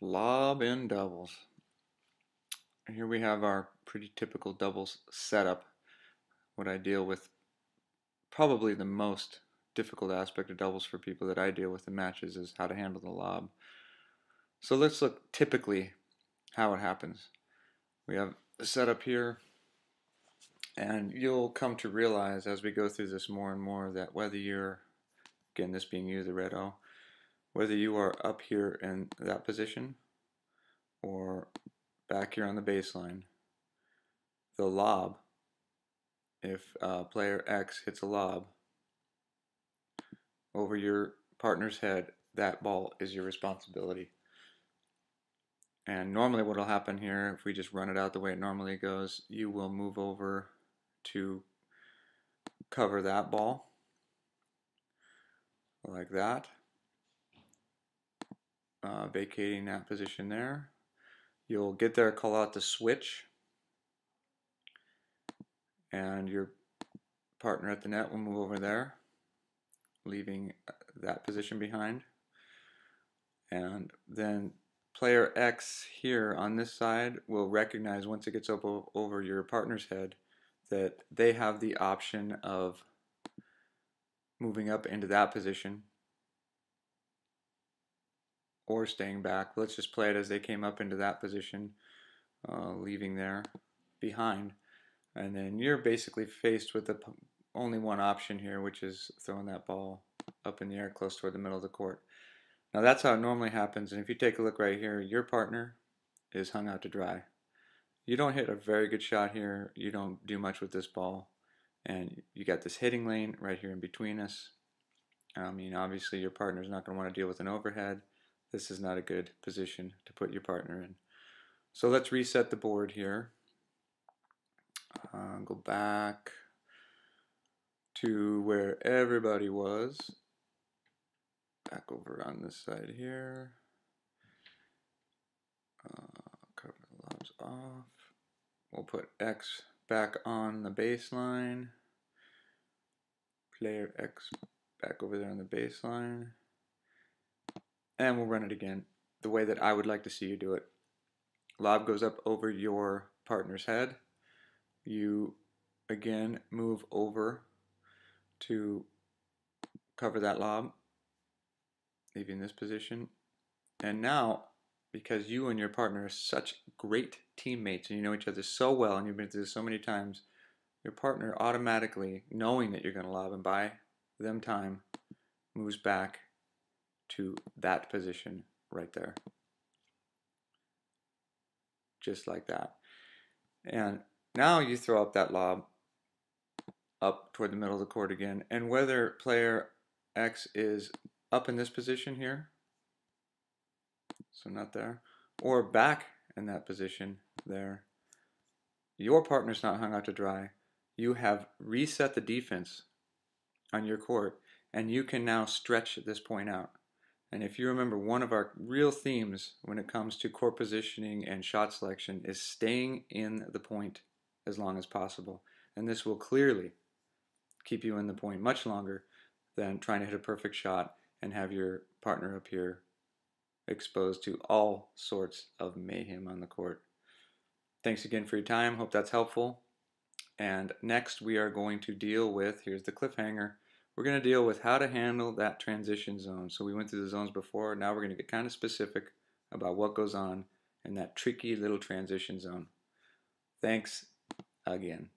Lob in doubles. Here we have our pretty typical doubles setup. What I deal with, probably the most difficult aspect of doubles for people that I deal with in matches, is how to handle the lob. So let's look typically how it happens. We have the setup here, and you'll come to realize as we go through this more and more that whether you're, again this being you, the red O, whether you are up here in that position or back here on the baseline, the lob, if player X hits a lob over your partner's head, that ball is your responsibility. And normally what will happen here, if we just run it out the way it normally goes, you will move over to cover that ball like that, vacating that position there. You'll get there, call out the switch, and your partner at the net will move over there, leaving that position behind. And then player X here on this side will recognize once it gets up over your partner's head that they have the option of moving up into that position or staying back. Let's just play it as they came up into that position, leaving there behind. And then you're basically faced with only one option here, which is throwing that ball up in the air close toward the middle of the court. Now that's how it normally happens, and if you take a look right here, your partner is hung out to dry. You don't hit a very good shot here, you don't do much with this ball, and you got this hitting lane right here in between us. I mean, obviously your partner's not going to want to deal with an overhead. This is not a good position to put your partner in. So let's reset the board here. Go back to where everybody was. Back over on this side here. Cover the lobs off. We'll put X back on the baseline. Player X back over there on the baseline. And we'll run it again the way that I would like to see you do it. Lob goes up over your partner's head. You again move over to cover that lob, leaving this position. And now, because you and your partner are such great teammates and you know each other so well and you've been through this so many times, your partner automatically, knowing that you're going to lob and buy them time, moves back to that position right there. Just like that. And now you throw up that lob up toward the middle of the court again, and whether player X is up in this position here, so not there, or back in that position there, your partner's not hung out to dry. You have reset the defense on your court, and you can now stretch this point out. And if you remember, one of our real themes when it comes to court positioning and shot selection is staying in the point as long as possible. And this will clearly keep you in the point much longer than trying to hit a perfect shot and have your partner up here exposed to all sorts of mayhem on the court. Thanks again for your time. Hope that's helpful. And next we are going to deal with, here's the cliffhanger, we're going to deal with how to handle that transition zone. So we went through the zones before, now we're going to get kind of specific about what goes on in that tricky little transition zone. Thanks again.